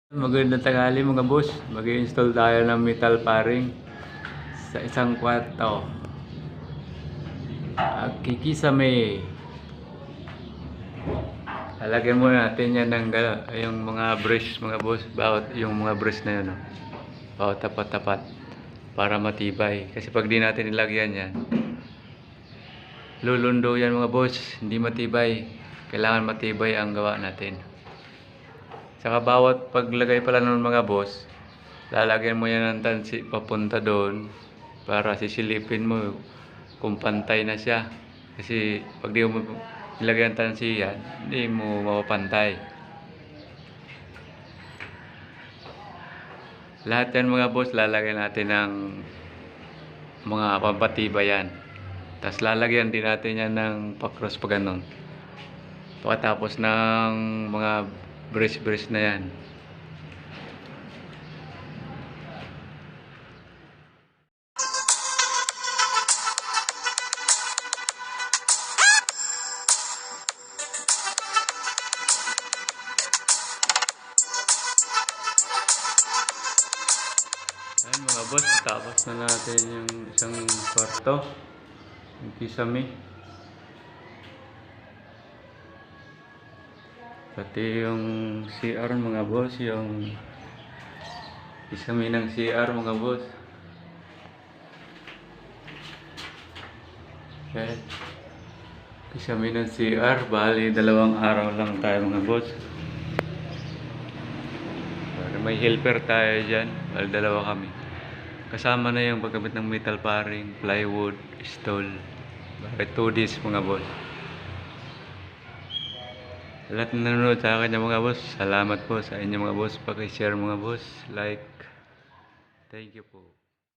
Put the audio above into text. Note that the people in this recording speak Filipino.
Magandang tanghali mga boss. Mag-i-install tayo ng metal paring sa isang kwarto. Kikisame. Lalagyan muna natin yan ng yung mga brush mga boss. Bawat yung mga brush na yun. Bawat tapat-tapat. Para matibay. Kasi pag di natin nilagyan yan, lulundo yan mga boss. Hindi matibay. Kailangan matibay ang gawa natin. Saka bawat paglagay pala ng mga boss, lalagyan mo yan ng tansi papunta doon para sisilipin mo kung pantay na siya. Kasi pag di mo nilagyan ng tansi yan, hindi mo mapapantay. Lahat yan mga boss, lalagyan natin ng mga pampatibay yan. Tapos lalagyan din natin yan ng pakros pa ganun. Pagkatapos ng mga brace na yan. Ayun mga boss, tapos na natin yung isang kwarto, yung kisame. Pati yung CR mga boss, yung kisame ng CR mga boss. Okay. Kisame ng CR, bali 2 araw lang tayo mga boss. May helper tayo dyan, bali 2 kami. Kasama na yung paggamit ng metal paring, plywood, stall. Bali 2 days mga boss. Lahat na nanonood sa akin mga boss, salamat po sa inyo mga boss. Paki-share mga boss, like. Thank you po.